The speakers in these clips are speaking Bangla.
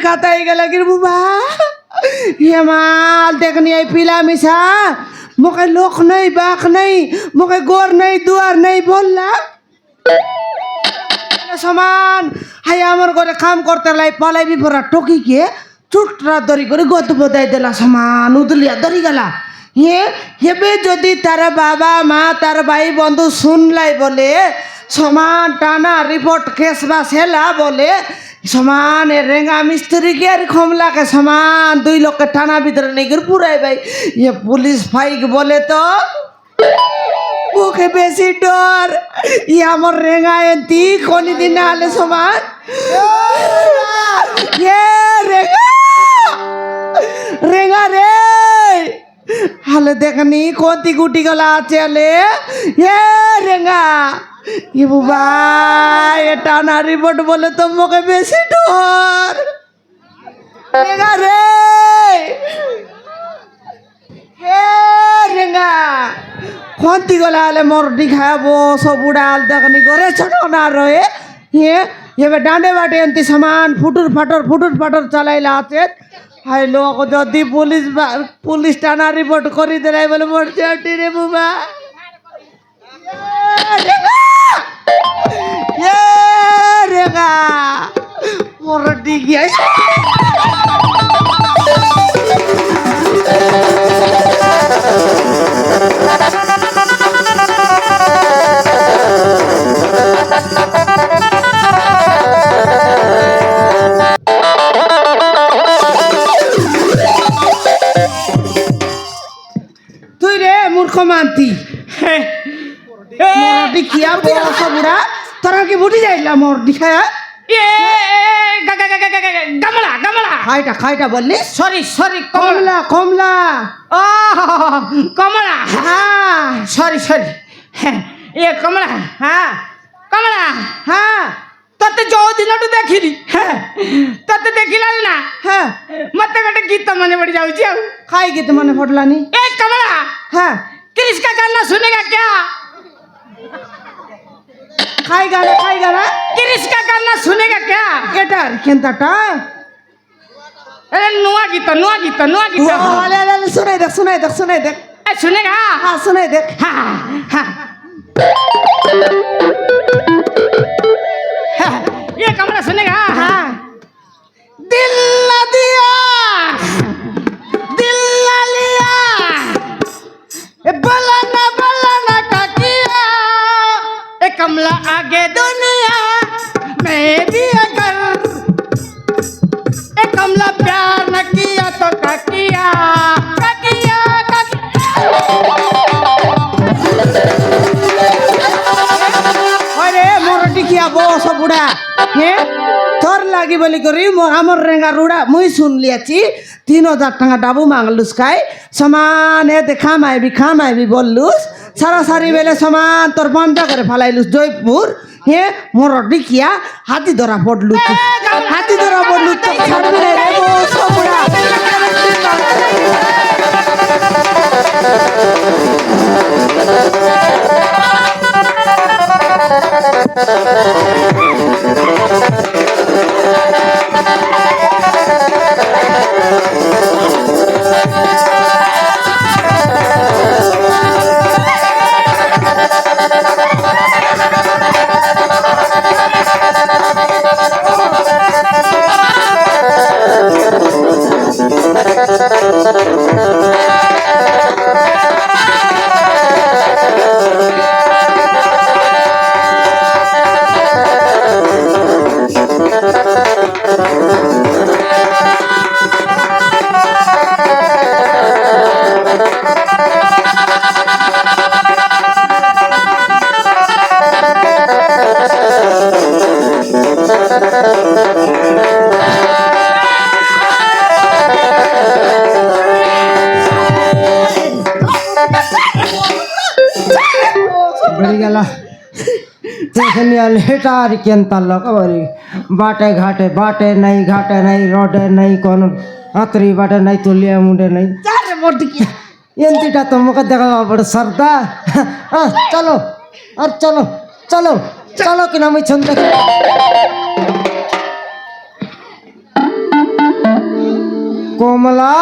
খাতায় গেল কি বুবা हेमाल देखनी आई पीला मिसा मोके लोक नहीं बाक नहीं मोके गोर नहीं दुआर नहीं बोलला समान हाय आमर घरे काम करते लाई पालाई भी भरा टोकी के चुटरा दरी करे गत बदाई देला समान उदलिया दरी गला हेबे जदि तार बाबा माँ तार भाई बंधु सुन लाई बोले समान टाना रिपोर्ट केस बास हेला बोले समान रेंगा मिस्त्री के खमला के समान 2 लोग के थाना भीतर लेकर पूरा भाई ये पुलिस भाई बोले तो ओके बेसी डर ये हमर रेंगा एंती कोनी दिन आले समान ये रेंगा रे हाले देखनी कोती गुटी गला चले ये रेंगा ये बुबा ये टाना रिपोर्ट बोले तो मोके बेसी डर रेंगा रे ये रेंगा कोंती गलाले मोर दिखाया वो सब उड़ाल देखनी करे छोड़ो ना रोए ये बे डांडे बाटे अंती सामान फुटुर फाटर चलाई लाते हाय लोग जदी पुलिस टाना रिपोर्ट करी दे बोले मोर चटी रे बुबा ये रेगा मोर डिगिया তুই রে মূর্খ মানতি मोर दिखिया बस बुढ़ा तोरा के बुटी जाइला मोर दिखाया ए गमला गमला खाइटा बोलली सॉरी कमला ओ कमला हाँ सॉरी ये कमला हाँ तते जो दिन देखिली तते देखिला ना हाँ मत गटे गीत मने पड़ जाउची आ खाई गीत मने पड़लानी ए कमला हाँ क्रिस का गाना सुनेगा क्या खाई गाना क्रिस का गाना सुनेगा क्या केटार केंताटा अरे नुआ गीत ले सुनाई देख ए सुनेगा हाँ सुनाई देख हाँ ये कमला सुनेगा हाँ दिल ना दिया दिल ना लिया बला ना का किया ए कमला आगे दुनिया मैं भी अगर ए कमला प्यार न किया तो का किया अरे मोर दिखिया बस बुढ़ा तोर लागी बोली करी हमर रेंगा रुड़ा मुई सुन लियाची 3000 टाका डाबू मांगलुस खाई समान ए खाम आइबी बोललुस सारा सारी बेले समान तोर बंदा करे फलाइलुस जयपुर मोर दिखिया हाथी धरा पड़लु तो छाड़बी रे बस बुढ़ा बेरिगला देखनी लेटार केंता लकबरी बाटे घाटे नहीं रोडे नहीं कोन अतरी बाटे नहीं तुलिया मुंडे नहीं चारे मोड़ दिया एंतीटा तो मुख देखा बड़ सरदा चलो और चलो कि ना मैं छंद কমলা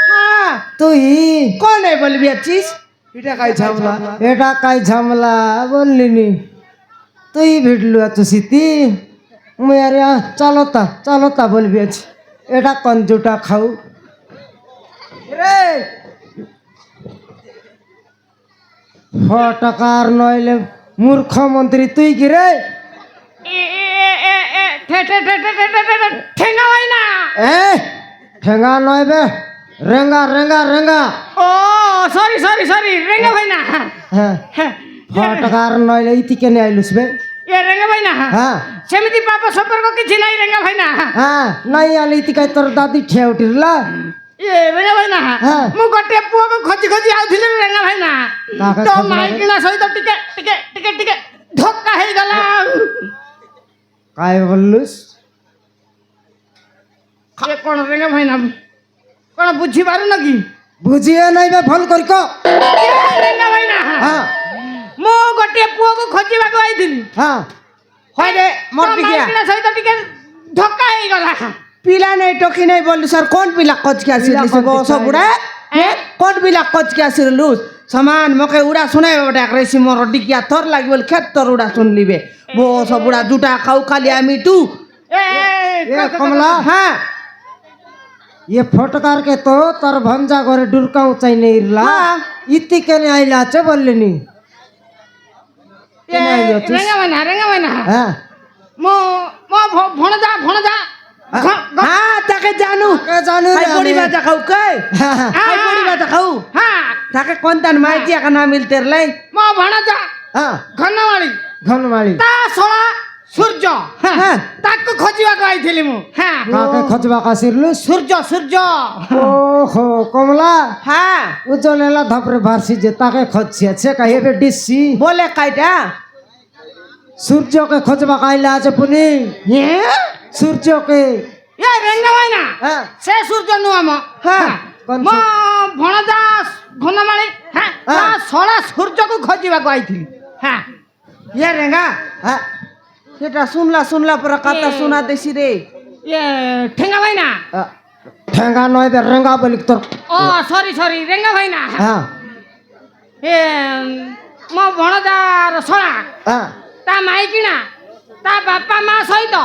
হ্যাঁ তুই কোন বলবি আছিস এটা কাই ঝামলা এটা কাই ঝামলা বললিনি তুই ভিড়লু এত স্মৃতি মুই আরে চলো তা বলবি আছি এটা কঞ্জুটা খাও রে টাকার নইলে মূর্খমন্ত্রী তুই কি রে ঠেঙ্গা হয় না এ ঠেঙ্গা নয় বে রেঙ্গা রেঙ্গা রেঙ্গা ও সরি সরি সরি রেঙ্গা ভাই না হ্যাঁ টাকার নইলে ইতি কেনে আইলুস বে এ রেঙ্গা ভাই না হ্যাঁ সেমিতি পাপ সম্পর্ক কিছু নাই রেঙ্গা ভাই না হ্যাঁ নাই আলি ইতি কাই তোর দাদি ঠে উঠিলা এ রেঙ্গা ভাই না হ্যাঁ। ମୁଁ ଗୋଟେ ପୁଅକୁ ଖୋଜି ଖୋଜି ଆଉଥିଲି ରେଙ୍ଗା ଭାଇ ନା କାହାକୁ ତ ଖୋଜିଲା ରେ? ମାଇକିନା ସହିତ ଟିକେ ଟିକେ ଟିକେ ଟିକେ ଧକ୍କା ହେଇଗଲା কাই বললুস ଏ କ'ଣ ରେଙ୍ଗା ଭାଇ ନା କ'ଣ ବୁଝିପାରୁନ କି বুঝিয়ে নাই বে ভুল করি কো ଏ ରେଙ୍ଗା ଭାଇ ନା হ্যাঁ ମୁଁ ଗୋଟିଏ ପୁଅକୁ ଖୋଜିବାକୁ ଆଇଥିଲି হ্যাঁ হয় রে ତ মোর টিকিয়া ମାଇକିନା ସହିତ ଟିକେ ଧକ୍କା ହେଇଗଲା পিলা নাই টকি নাই বললু স্যার কোন পিলা কচকে আসিলি সে বস বুড়া হ্যাঁ কোন পিলা কচকে আসিলু সমান মকে উড়া শুনাই বটে রেসি মোর ডিকিয়া তোর লাগি বল খেত তোর উড়া শুনলিবে বস বুড়া দুটা খাও খালি আমি টু ଏ এ কমলা হ্যাঁ ये ফটকার কে তো তোর ভঞ্জা করে ডুরকাও চাই নেই ইরলা হ্যাঁ। ইতি কেনে আইলা আছে বললিনি কেনে আইলি আছিস? ରେଙ୍ଗା ଭାଇ ନା হ্যাঁ ମୋ ମୋ ଭଣଜା ଭଣଜା হ্যাঁ তাকে জানু কে জানি হাই রে বড়ি আমি। বাজা খাও কে হ্যাঁ, হ্যাঁ, হাই বড়ি বাজা খাও হ্যাঁ তাকে কোন তান মাইতি একা না মিলতে লাই ମୋ ଭଣଜା হ্যাঁ ଘନମାଳି ঘনমাଳି ତା ଶଳା ସୂର୍ଯ୍ୟ হ্যাঁ ତାକୁ ଖୋଜିବାକୁ ଆଇଥିଲି ମୁଁ কাকে খোঁজবা কাছিরলুস ସୂର୍ଯ୍ୟ ସୂର୍ଯ୍ୟ ওহো কমলা হ্যাঁ উজলেলা ধাপরে ভারসি যে তাকে খোঁজছি আছে কাহিবে ডিসি বলে কাইটা সূর্যকে খোঁজবা কাইলা আছে পুনি হ্যাঁ সূর্যকে ଏ ରେଙ୍ଗା ଭାଇ ନା হ্যাঁ ସେ ସୂର୍ଯ୍ୟ ନୁହଁ ମୋ হ্যাঁ কোন ମୋ ଭଣଜା ଘନମାଳି ତା হ্যাঁ। ଶଳା ସୂର୍ଯ୍ୟକୁ ଖୋଜିବାକୁ ଆଇଥିଲି ইয়ে রেঙ্গা হ্যাঁ সেটা শুনলা পরে কথা শোনা দেশি রে ଏ ଠେଙ୍ଗା ଭାଇ ନା ঠেঙ্গা নয় বে রেঙ্গা বলি তোর ଓ ସରି ସରି ରେଙ୍ଗା ଭାଇ ନା হ্যাঁ ଏ ମୋ ଭଣଜାର ଶଳା হ্যাঁ ତା ମାଇକିଣା ତା ବାପା ମା ସହିତ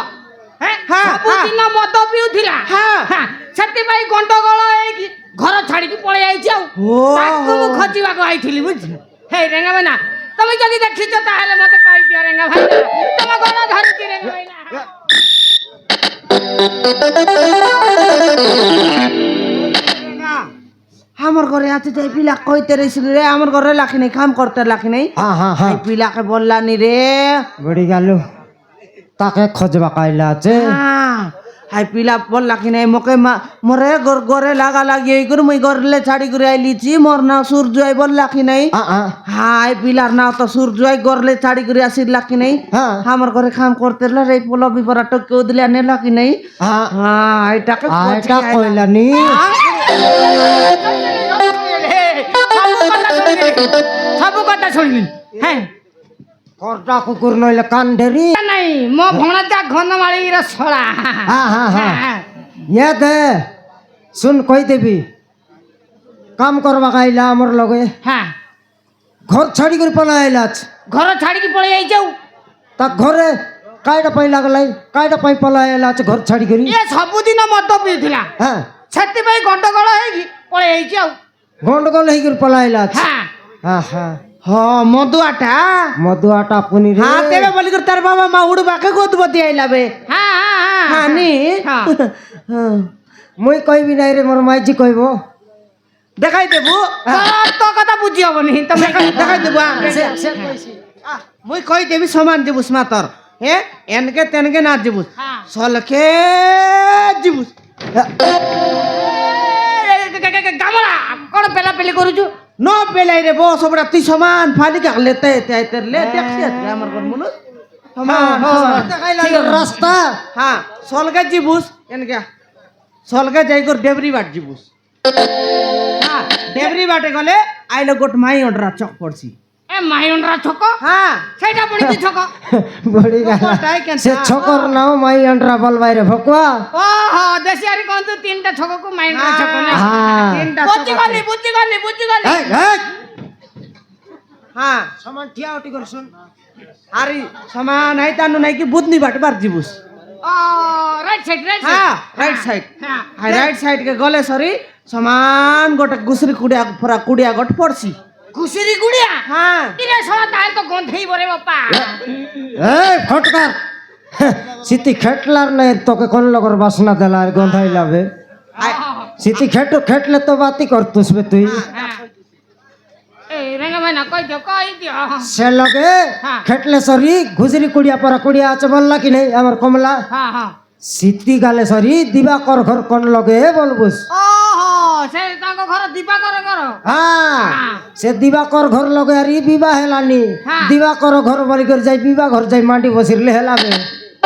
ହଁ, ସବୁଦିନ ମଦ ପିଉଥିଲା ହଁ। ସେଥିପାଇଁ ଗଣ୍ଡଗୋଳ ହେଇକି ଘର ଛାଡିକି ପଳେଇ ଯାଇଛି ଆଉ ଓ। ତାକୁ ମୁଁ ଖୋଜିବାକୁ ଆଇଥିଲି ବୁଝିଲ ହେଇ ରେଙ୍ଗା ଭାଇନା ତମେ ଯଦି ଦେଖିଛ ତାହେଲେ ମତେ କହିଦିଅ ରେଙ୍ଗା ଭାଇନା ତମ ଗୋଡ଼ ଧରୁଛି ରେଙ୍ଗା ଭାଇନା আমার ঘরে আছে যে পিলা কইতে রইছিল রে আমার ঘরে লাখি নাই কাম করতে লাখি নাই হ্যাঁ হ্যাঁ হ্যাঁ এই পিলাকে বললানি রে বড়ি গেল তাকে খোঁজবা কাইলা আছে হ্যাঁ হাই পিলা বললা কি নাই মকে মরে গরে লাগা লাগি এই করে মুই গরলে ছাড়ি করে আইলিছি মোর না সূর্য আই বললা কি নাই হাই পিলার না তো সূর্য আই গরলে ছাড়ি করে আসিলা কি নাই হ্যাঁ আমার ঘরে কাম করতে রে পোলা বিপরা টকে দিলে নেলা কি নাই হ্যাঁ হ্যাঁ এটাকে এটা কইলানি ସବୁ କଥା ଶୁଣିଲି হ্যাঁ করটা কুকুর নইলে কান্ডেরি নাই ମୋ ଭଣଜା ଘନମାଳିର ଶଳା হ্যাঁ হ্যাঁ হ্যাঁ ইয়ে দে শুন কই দেবি কাম করবা কাইলা আমার লগে হ্যাঁ ঘর ছাড়ি করে পলা আইলা আছে ଘର ଛାଡିକି ପଳେଇ ଯାଇଛି ଆଉ তা ঘরে কাইটা পাই লাগলাই কাইটা পাই পলা আইলা আছে ঘর ছাড়ি করি ଇଏ ସବୁଦିନ ମଦ ପିଉଥିଲା হ্যাঁ ସେଥିପାଇଁ ଗଣ୍ଡଗୋଳ ହେଇକି ପଳେଇ ଯାଇଛି ଆଉ গন্ডগোল হই করে পলা আইলা আছে হ্যাঁ হ্যাঁ হ্যাঁ হ্যাঁ মদুয়াটা মধুয়াটা পুনি রে হ্যাঁ তেবে বলি করে তার বাবা মা উড়বাকে গদবতি আইলাবে হ্যাঁ হ্যাঁ হ্যাঁ নি হ্যাঁ। হ্যাঁ। মুই কইবি নাই রে মোর মাইজি কইব দেখাই দেবো তো কথা বুঝি হবনি তুমি দেখাই দেবো মুই কই দেবি সমান যাবুস মাতর হ্যাঁ এনকে তেনকে না যাবুস হ্যাঁ। সলকে যাবুস গামলা কোন পেলাপেলি করুছু ন পেলাই রে বস ওবড়া তুই সমান ফালি কা লেতে আইতে লে দেখছি আজকে আমার ঘর মুলু সমান রাস্তা হ্যাঁ সলকে যাবুস এনকে সলকে যাই কর দেবরি বাট যাবুস হ্যাঁ দেবরি বাটে গলে আইলো গোট মাই অর্ডার চক পড়ছি এ মাইন্ডরা ছক হ্যাঁ সেইটা পড়িছি ছক বড়ি গেলা ওটাই কেন সে ছকর নাও মাই আন্ড্রা বলবাই রে ভকুয়া ও হো দেশি আর কোন তো তিনটা ছককু মাইন্ডরা ছক না হ্যাঁ তিনটা বুঝি গলি এই, এই, হ্যাঁ সমান ঠিয়া উঠি করে শুন আরে সমান আই তানু নাই কি বুদনি বাটবার জিবুস ও রাইট সাইড হ্যাঁ রাইট সাইড হ্যাঁ আর রাইট সাইড के गले सरी समान गोटे गुसरी कुड़िया पूरा कुड़िया गोट पड़सी ঘুষিরি গুড়িয়া हाँ ইরে সরা তাই তো গন্ধেই বরে বাপা এই ফটকার সিটি খেটলার নাই তোকে কোন লগর বাসনা দেলা আর গন্ধাই লাভে সিটি খেটলে তো বাতি করতুস বে তুই হ্যাঁ এই রেঙ্গা ভাইনা কই দিও সে লগে হ্যাঁ। খেটলে সরি ঘুজরি কুড়িয়া পরা কুড়িয়া আছে বললা কি নাই আমার কমলা হ্যাঁ হ্যাঁ সিটি গালে সরি দিবাকর ঘর কোন লগে বলবুস ওহো সে তাঙ্ক ঘর দীপা করে করো হ্যাঁ হ্যাঁ। সে দিবাকর ঘর লগে আর বিবাহ হেলানি হ্যাঁ। দিবাকর ঘর বলি করে যাই বিবাহ ঘর যাই মাটি বসিরলে হেলাবে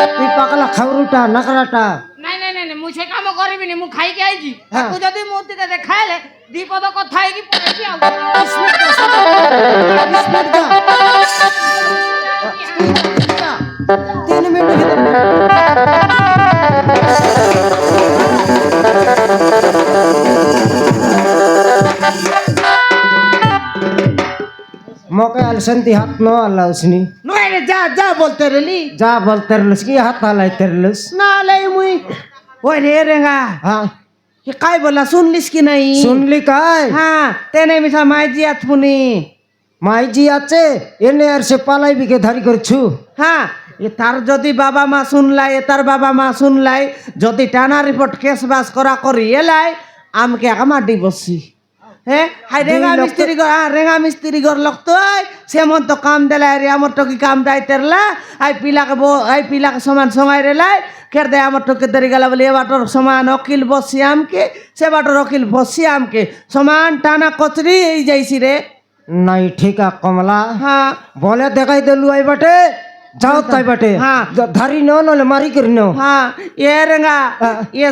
তুই পাকলা খাউরুটা নাকড়াটা নাই নাই নাই নাই, মুই সে কাম করিবিনি মু খাইকে আইছি হ্যাঁ। তাকু যদি মূর্তিতে দেখাইলে দ্বিপদ কথা কি পড়েছি আউ স্পিড দা 3 মিনিট ভিতরে मौके अलसंती हाथ नो अल्लाउसनी नोए जा जा बोलते रेली जा बोलते रहलस की हाथ हलाई तेरलस ना ले मुई ओए रे रेंगा हाँ ये काय बोला सुन लिस की नहीं सुनली काय हाँ तेने मिसा माइजी आथमुनी माईजी आचे एने আর সে পালাই বিকে ধারি করছু হ্যাঁ এ তার যদি বাবা মা শুনলাই এ তার বাবা মা শুনলাই যদি টানা রিপোর্ট কেস বাস করা করি এলাই আমকে আমাডি বসি হ্যাঁ হাই রেঙ্গা দুই লক্ষ- মিস্ত্রি গর রেঙ্গা মিস্ত্রি গর লোক তো সেমন তো কাম দেলাই রে আমার তো কি কাম দাইতেরলা আই পিলাকে সমান সময় রেলাই কের দে আমার তোকে দেরি গেলা বলে এ বাটর সমান অকিল বসি আমকে সে বাটর অকিল বসি আমকে সমান টানা কচরি এই যাইছি রে নাই ঠিক আ কমলা হ্যাঁ বলে দেখাই দেলু আই বাটে যাও তাই বাটে হ্যাঁ। ধারি নো নলে মারি করি নো हाँ ये रेंगा ये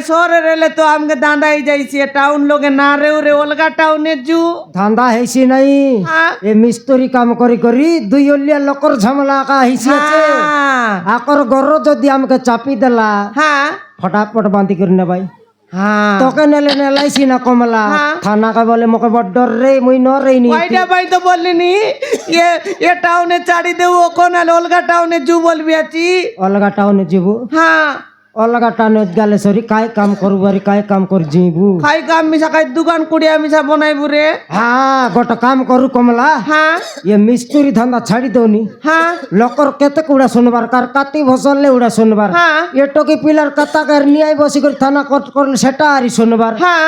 सोरे रेले तो हमके दांडा ही जाइए टाउन लोगे ना रे उरे ओलगा टाउन जू ধান্দা হেসি নাই हाँ এ মিস্ত্রি কাম করি করি দুই অলিয়া লোকর ঝামেলা কা হেসি আছে हाँ আকর গর যদি আমাকে চাপি দেলা हाँ ফটাফট বান্তি করি না ভাই हाँ তোকে নেলে নেলাইছি না কমলা হ্যাঁ। থানা কা বলে মোকে বড় ডর রে মুই ন রে নি वाइडा भाई तो बोलनी नहीं ये टाउन चाड़ी दे वो कौन है ओलगा टाउन जू बोल भी अच्छी অলগা টাউনে যাবো हाँ অলগা টাউনে গেলে সরি কাই কাম করবো আর কাই কাম করে যাইবু खाई काम मिसा खाई दुकान कुड़िया मिसा बनाई बुरे হ্যাঁ গোটা কাম করু কমলা हाँ ये মিস্ত্রি ধান্দা ছাড়ি দৌনি हाँ লোকর কেতে উড়া শুনবার কার কাতি ভসললে উড়া শুনবার হ্যাঁ। এটকি পিলার কথা কার নিয়াই বসি করে থানা কট করলে সেটা আরি শুনবার हाँ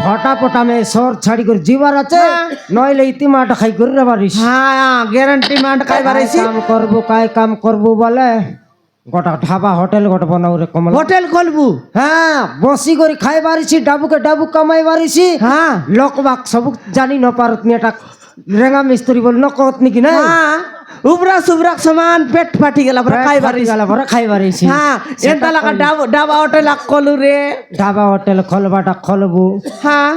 ফটাফট আমি সর ছাড়ি করে জিবার আছে হ্যাঁ। নইলে ইতিমাটা খাই করে পারিস हाँ गारंटी मांड खाई बारे কাম করবো কাই কাম করবো বলে গোটা ঢাবা হোটেল গোটা বানাও রে কমলা होटल खोलबू হ্যাঁ বসি করে খাই পারিছি ডাবুকে ডাবু কামাই পারিছি हाँ লোক বাক সব জানি ন পারত নি এটা রেঙ্গা মিস্ত্রি বল ন কত নাকি না हाँ उबरा सुबरा सामान पेट फाटी गेला पर खाई बारी গেল ভরা খাই পারিছি हाँ एंता लगा डाबा होटल खोलू रे ঢাবা হোটেল খলবাটা খলবু हाँ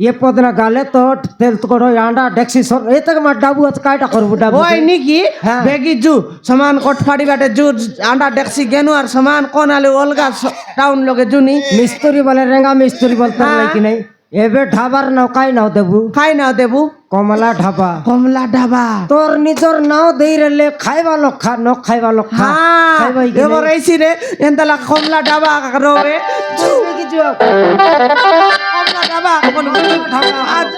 এ পদনা গালে তো তেল তো করো আন্ডা ডেক্সি সর এ তক মা ডাবু আছে কাইটা করবো ডাবু ओए निकी हाँ। बेगी जू सामान कोट फाड़ी बाटे जू अंडा डेक्सी गेनु और सामान कोन आले ओलगा टाउन लोगे जूनी মিস্ত্রি বলে রেঙ্গা মিস্ত্রি বলতে হ্যাঁ। নাকি নাই এবে ঢাবার নাও কাই নাও দেবু খাই না দেবু কমলা ঢাবা কমলা ঢাবা তোর নিজর নাও দেই রেলে খাইবা লোক খা ন খাইবা লোক খা हाँ খাইবাই কি এবার আইছি রে এন্তা লাগা কমলা ঢাবা রবে কিছু কমলা ঢাবা কোন ঢাবা আজ